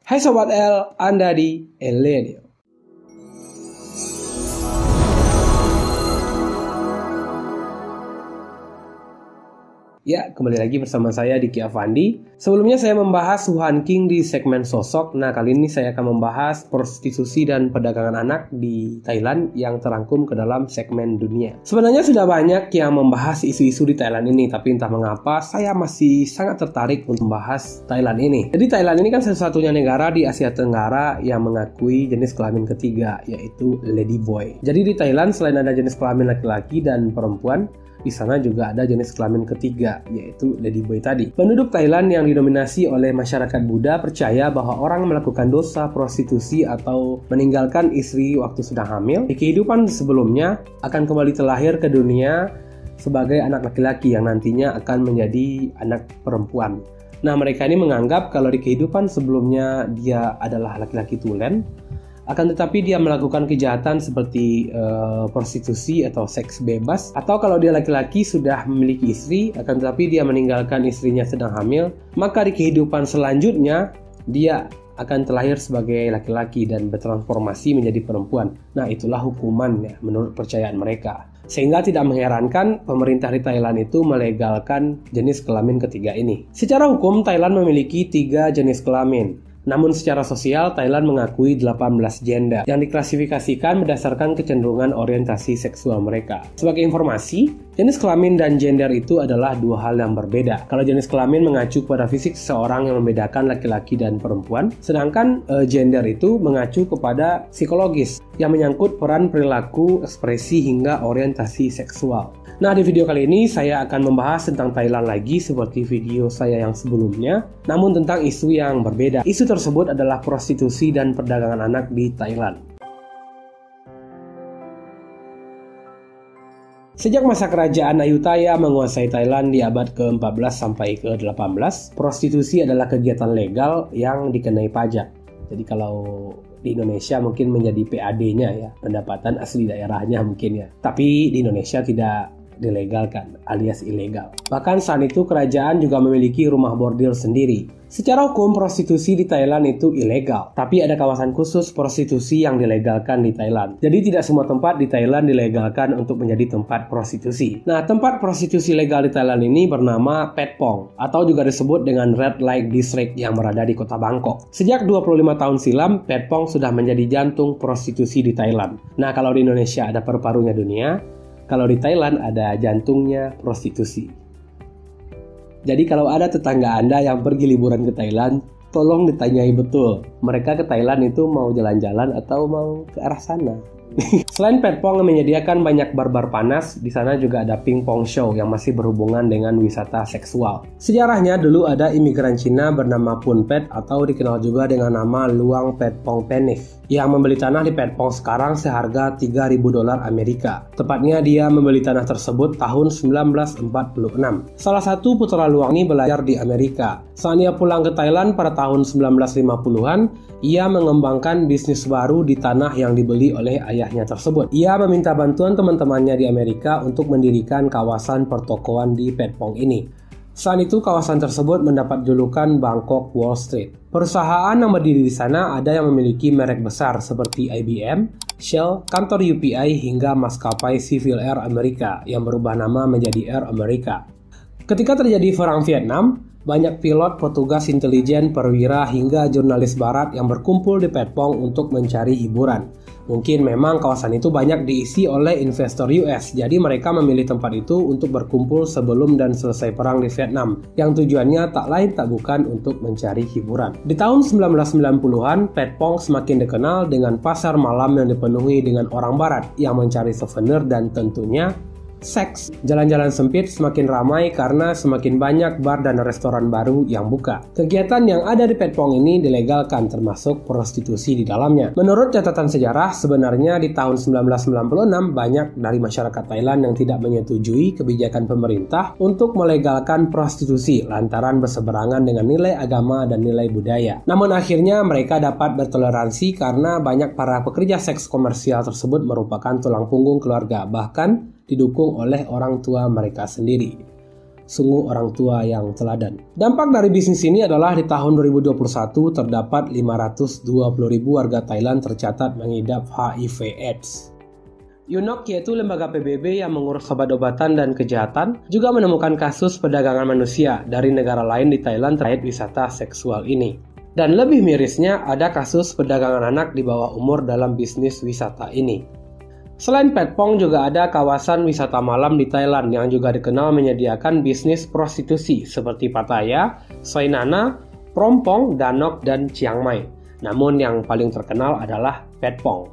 Hai Sobat L, Anda di Elenio. Ya, kembali lagi bersama saya Diki Avandi. Sebelumnya saya membahas Wuhan King di segmen sosok. Nah, kali ini saya akan membahas prostitusi dan perdagangan anak di Thailand yang terangkum ke dalam segmen dunia. Sebenarnya sudah banyak yang membahas isu-isu di Thailand ini, tapi entah mengapa saya masih sangat tertarik untuk membahas Thailand ini. Jadi Thailand ini kan satu-satunya negara di Asia Tenggara yang mengakui jenis kelamin ketiga, yaitu ladyboy. Jadi di Thailand selain ada jenis kelamin laki-laki dan perempuan, di sana juga ada jenis kelamin ketiga, yaitu ladyboy tadi. Penduduk Thailand yang didominasi oleh masyarakat Buddha percaya bahwa orang melakukan dosa prostitusi atau meninggalkan istri waktu sedang hamil, di kehidupan sebelumnya akan kembali terlahir ke dunia sebagai anak laki-laki yang nantinya akan menjadi anak perempuan. Nah, mereka ini menganggap kalau di kehidupan sebelumnya dia adalah laki-laki tulen, akan tetapi dia melakukan kejahatan seperti prostitusi atau seks bebas, atau kalau dia laki-laki sudah memiliki istri akan tetapi dia meninggalkan istrinya sedang hamil, maka di kehidupan selanjutnya dia akan terlahir sebagai laki-laki dan bertransformasi menjadi perempuan. Nah, itulah hukumannya menurut percayaan mereka. Sehingga tidak mengherankan pemerintah di Thailand itu melegalkan jenis kelamin ketiga ini. Secara hukum Thailand memiliki 3 jenis kelamin. Namun secara sosial, Thailand mengakui 18 gender yang diklasifikasikan berdasarkan kecenderungan orientasi seksual mereka. Sebagai informasi, jenis kelamin dan gender itu adalah 2 hal yang berbeda. Kalau jenis kelamin mengacu pada fisik seseorang yang membedakan laki-laki dan perempuan, sedangkan gender itu mengacu kepada psikologis yang menyangkut peran perilaku, ekspresi, hingga orientasi seksual. Nah, di video kali ini saya akan membahas tentang Thailand lagi seperti video saya yang sebelumnya, namun tentang isu yang berbeda. Isu tersebut adalah prostitusi dan perdagangan anak di Thailand. Sejak masa kerajaan Ayutthaya menguasai Thailand di abad ke-14 sampai ke-18, prostitusi adalah kegiatan legal yang dikenai pajak. Jadi kalau di Indonesia mungkin menjadi PAD-nya ya, pendapatan asli daerahnya mungkin ya. Tapi di Indonesia tidak dilegalkan alias ilegal. Bahkan saat itu kerajaan juga memiliki rumah bordil sendiri. Secara hukum prostitusi di Thailand itu ilegal, tapi ada kawasan khusus prostitusi yang dilegalkan di Thailand. Jadi tidak semua tempat di Thailand dilegalkan untuk menjadi tempat prostitusi. Nah, tempat prostitusi legal di Thailand ini bernama Phet Pong atau juga disebut dengan Red Light District yang berada di kota Bangkok. Sejak 25 tahun silam, Phet Pong sudah menjadi jantung prostitusi di Thailand. Nah, kalau di Indonesia ada paru-parunya dunia, kalau di Thailand ada jantungnya prostitusi. Jadi kalau ada tetangga Anda yang pergi liburan ke Thailand, tolong ditanyai betul, mereka ke Thailand itu mau jalan-jalan atau mau ke arah sana. Selain Phet Pong menyediakan banyak bar-bar panas, di sana juga ada pingpong show yang masih berhubungan dengan wisata seksual. Sejarahnya dulu ada imigran Cina bernama Pun Phet atau dikenal juga dengan nama Luang Phet Pong Penif yang membeli tanah di Phet Pong sekarang seharga $3.000 Amerika. Tepatnya dia membeli tanah tersebut tahun 1946. Salah satu putra Luang ini belajar di Amerika. Saat ia pulang ke Thailand pada tahun 1950-an, ia mengembangkan bisnis baru di tanah yang dibeli oleh ayahnya tersebut. Ia meminta bantuan teman-temannya di Amerika untuk mendirikan kawasan pertokoan di Phet Pong ini. Saat itu kawasan tersebut mendapat julukan Bangkok Wall Street. Perusahaan yang berdiri di sana ada yang memiliki merek besar seperti IBM, Shell, kantor UPI hingga maskapai Civil Air Amerika yang berubah nama menjadi Air America. Ketika terjadi Perang Vietnam, banyak pilot, petugas intelijen, perwira, hingga jurnalis barat yang berkumpul di Phet Pong untuk mencari hiburan. Mungkin memang kawasan itu banyak diisi oleh investor US, jadi mereka memilih tempat itu untuk berkumpul sebelum dan selesai perang di Vietnam, yang tujuannya tak lain tak bukan untuk mencari hiburan. Di tahun 1990-an, Phet Pong semakin dikenal dengan pasar malam yang dipenuhi dengan orang barat yang mencari souvenir dan tentunya seks. Jalan-jalan sempit semakin ramai karena semakin banyak bar dan restoran baru yang buka. Kegiatan yang ada di Phet Pong ini dilegalkan termasuk prostitusi di dalamnya. Menurut catatan sejarah, sebenarnya di tahun 1996 banyak dari masyarakat Thailand yang tidak menyetujui kebijakan pemerintah untuk melegalkan prostitusi lantaran berseberangan dengan nilai agama dan nilai budaya. Namun akhirnya mereka dapat bertoleransi karena banyak para pekerja seks komersial tersebut merupakan tulang punggung keluarga, bahkan didukung oleh orang tua mereka sendiri. Sungguh orang tua yang teladan. Dampak dari bisnis ini adalah di tahun 2021 terdapat 520.000 warga Thailand tercatat mengidap HIV/AIDS. UNOC yaitu lembaga PBB yang mengurus obat-obatan dan kejahatan juga menemukan kasus perdagangan manusia dari negara lain di Thailand terkait wisata seksual ini. Dan lebih mirisnya ada kasus perdagangan anak di bawah umur dalam bisnis wisata ini. Selain Patpong juga ada kawasan wisata malam di Thailand yang juga dikenal menyediakan bisnis prostitusi seperti Pattaya, Soi Nana, Prompong, Danok, dan Chiang Mai. Namun yang paling terkenal adalah Patpong.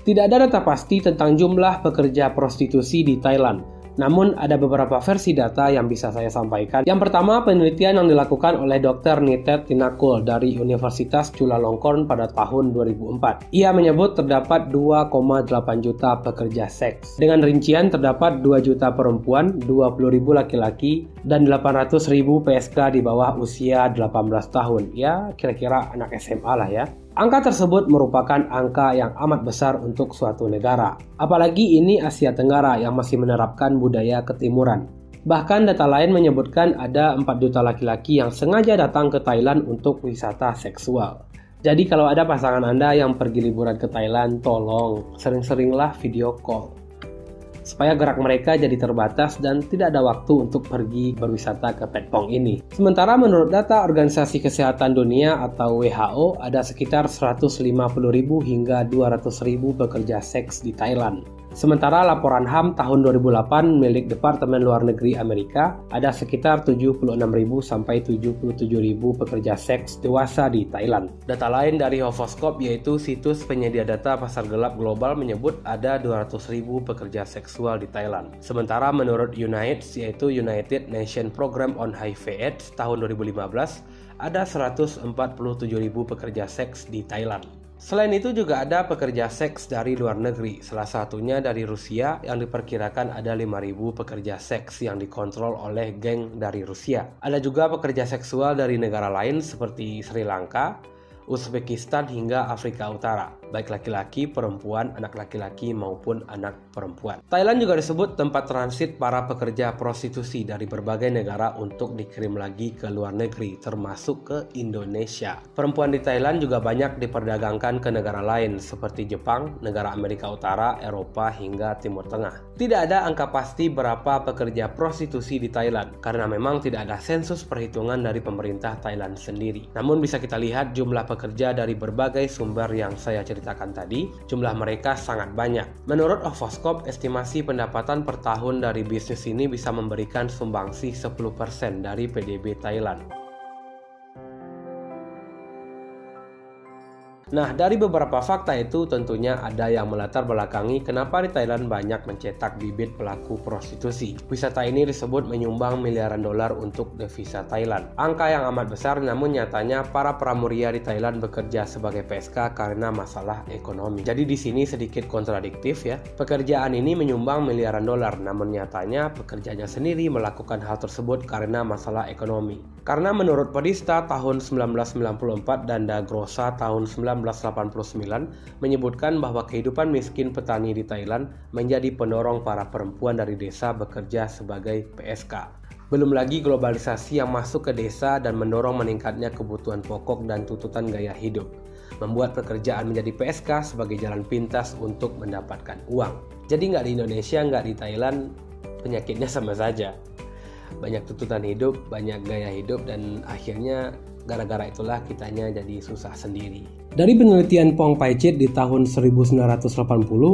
Tidak ada data pasti tentang jumlah pekerja prostitusi di Thailand. Namun ada beberapa versi data yang bisa saya sampaikan. Yang pertama, penelitian yang dilakukan oleh Dr. Nitet Tinakul dari Universitas Chulalongkorn pada tahun 2004. Ia menyebut terdapat 2,8 juta pekerja seks. Dengan rincian terdapat 2 juta perempuan, 20.000 laki-laki, dan 800.000 PSK di bawah usia 18 tahun. Ya, kira-kira anak SMA lah ya. Angka tersebut merupakan angka yang amat besar untuk suatu negara. Apalagi ini Asia Tenggara yang masih menerapkan budaya ketimuran. Bahkan data lain menyebutkan ada 4 juta laki-laki yang sengaja datang ke Thailand untuk wisata seksual. Jadi kalau ada pasangan Anda yang pergi liburan ke Thailand, tolong sering-seringlah video call. Supaya gerak mereka jadi terbatas dan tidak ada waktu untuk pergi berwisata ke Patpong ini. Sementara menurut data Organisasi Kesehatan Dunia atau WHO, ada sekitar 150.000 hingga 200.000 pekerja seks di Thailand. Sementara laporan HAM tahun 2008 milik Departemen Luar Negeri Amerika, ada sekitar 76.000 sampai 77.000 pekerja seks dewasa di Thailand. Data lain dari Hovoscope yaitu situs penyedia data pasar gelap global menyebut ada 200.000 pekerja seksual di Thailand. Sementara menurut UNAIDS yaitu United Nations Program on HIV/AIDS tahun 2015, ada 147.000 pekerja seks di Thailand. Selain itu juga ada pekerja seks dari luar negeri, salah satunya dari Rusia yang diperkirakan ada 5.000 pekerja seks yang dikontrol oleh geng dari Rusia. Ada juga pekerja seksual dari negara lain seperti Sri Lanka, Uzbekistan hingga Afrika Utara, baik laki-laki, perempuan, anak laki-laki maupun anak perempuan. Thailand juga disebut tempat transit para pekerja prostitusi dari berbagai negara untuk dikirim lagi ke luar negeri, termasuk ke Indonesia. Perempuan di Thailand juga banyak diperdagangkan ke negara lain seperti Jepang, negara Amerika Utara, Eropa hingga Timur Tengah. Tidak ada angka pasti berapa pekerja prostitusi di Thailand karena memang tidak ada sensus perhitungan dari pemerintah Thailand sendiri. Namun bisa kita lihat jumlah pekerja dari berbagai sumber yang saya ceritakan tadi, jumlah mereka sangat banyak. Menurut Hovoscope, estimasi pendapatan per tahun dari bisnis ini bisa memberikan sumbangsih 10% dari PDB Thailand. Nah, dari beberapa fakta itu tentunya ada yang melatar belakangi kenapa di Thailand banyak mencetak bibit pelaku prostitusi. Wisata ini disebut menyumbang miliaran dolar untuk devisa Thailand. Angka yang amat besar, namun nyatanya para pramuria di Thailand bekerja sebagai PSK karena masalah ekonomi. Jadi di sini sedikit kontradiktif ya. Pekerjaan ini menyumbang miliaran dolar, namun nyatanya pekerjanya sendiri melakukan hal tersebut karena masalah ekonomi. Karena menurut Podista tahun 1994 dan Dagrosa tahun 1989 menyebutkan bahwa kehidupan miskin petani di Thailand menjadi pendorong para perempuan dari desa bekerja sebagai PSK. Belum lagi globalisasi yang masuk ke desa dan mendorong meningkatnya kebutuhan pokok dan tuntutan gaya hidup, membuat pekerjaan menjadi PSK sebagai jalan pintas untuk mendapatkan uang. Jadi nggak di Indonesia, nggak di Thailand, penyakitnya sama saja. Banyak tuntutan hidup, banyak gaya hidup, dan akhirnya gara-gara itulah kitanya jadi susah sendiri. Dari penelitian Pong Paicit di tahun 1980,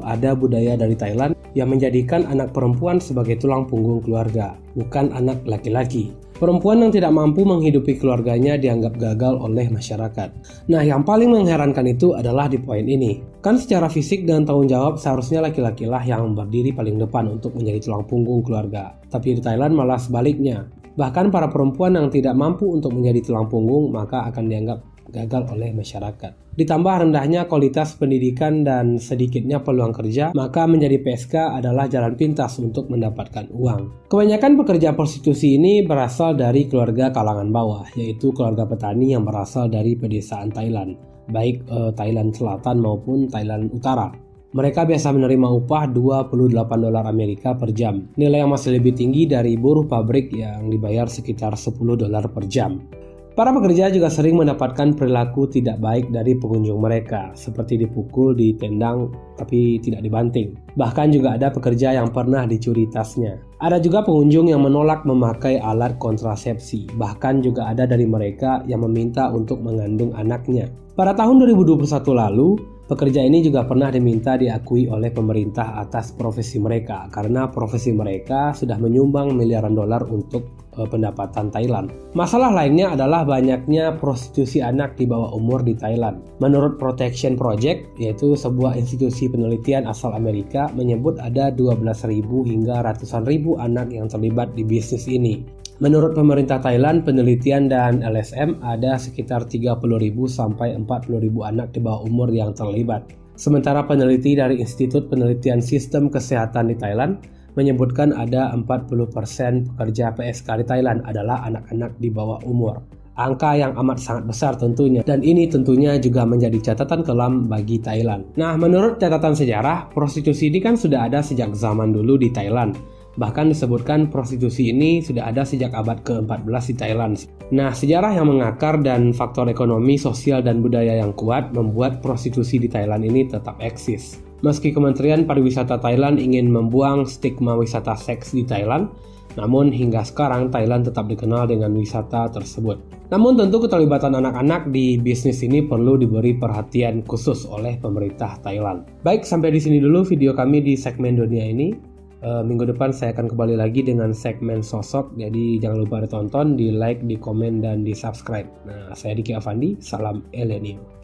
ada budaya dari Thailand yang menjadikan anak perempuan sebagai tulang punggung keluarga, bukan anak laki-laki. Perempuan yang tidak mampu menghidupi keluarganya dianggap gagal oleh masyarakat. Nah, yang paling mengherankan itu adalah di poin ini. Kan secara fisik dan tanggung jawab seharusnya laki-lakilah yang berdiri paling depan untuk menjadi tulang punggung keluarga. Tapi di Thailand malah sebaliknya. Bahkan para perempuan yang tidak mampu untuk menjadi tulang punggung maka akan dianggap gagal oleh masyarakat. Ditambah rendahnya kualitas pendidikan dan sedikitnya peluang kerja, maka menjadi PSK adalah jalan pintas untuk mendapatkan uang. Kebanyakan pekerja prostitusi ini berasal dari keluarga kalangan bawah, yaitu keluarga petani yang berasal dari pedesaan Thailand, baik Thailand Selatan maupun Thailand Utara. Mereka biasa menerima upah $28 Amerika per jam, nilai yang masih lebih tinggi dari buruh pabrik yang dibayar sekitar $10 per jam. Para pekerja juga sering mendapatkan perilaku tidak baik dari pengunjung mereka, seperti dipukul, ditendang, tapi tidak dibanting. Bahkan juga ada pekerja yang pernah dicuri tasnya. Ada juga pengunjung yang menolak memakai alat kontrasepsi, bahkan juga ada dari mereka yang meminta untuk mengandung anaknya. Pada tahun 2021 lalu, pekerja ini juga pernah diminta diakui oleh pemerintah atas profesi mereka, karena profesi mereka sudah menyumbang miliaran dolar untuk pendapatan Thailand. Masalah lainnya adalah banyaknya prostitusi anak di bawah umur di Thailand. Menurut Protection Project, yaitu sebuah institusi penelitian asal Amerika, menyebut ada 12.000 hingga ratusan ribu anak yang terlibat di bisnis ini. Menurut pemerintah Thailand, penelitian dan LSM ada sekitar 30.000 sampai 40.000 anak di bawah umur yang terlibat. Sementara peneliti dari Institut Penelitian Sistem Kesehatan di Thailand menyebutkan ada 40% pekerja PSK di Thailand adalah anak-anak di bawah umur. Angka yang amat sangat besar tentunya, dan ini tentunya juga menjadi catatan kelam bagi Thailand. Nah, menurut catatan sejarah, prostitusi ini kan sudah ada sejak zaman dulu di Thailand. Bahkan disebutkan prostitusi ini sudah ada sejak abad ke-14 di Thailand. Nah, sejarah yang mengakar dan faktor ekonomi, sosial, dan budaya yang kuat membuat prostitusi di Thailand ini tetap eksis. Meski Kementerian Pariwisata Thailand ingin membuang stigma wisata seks di Thailand, namun hingga sekarang Thailand tetap dikenal dengan wisata tersebut. Namun tentu keterlibatan anak-anak di bisnis ini perlu diberi perhatian khusus oleh pemerintah Thailand. Baik, sampai di sini dulu video kami di segmen dunia ini. Minggu depan saya akan kembali lagi dengan segmen sosok, jadi jangan lupa ditonton, di like, di komen, dan di subscribe. Nah, saya Diki Avandi, salam Elenio.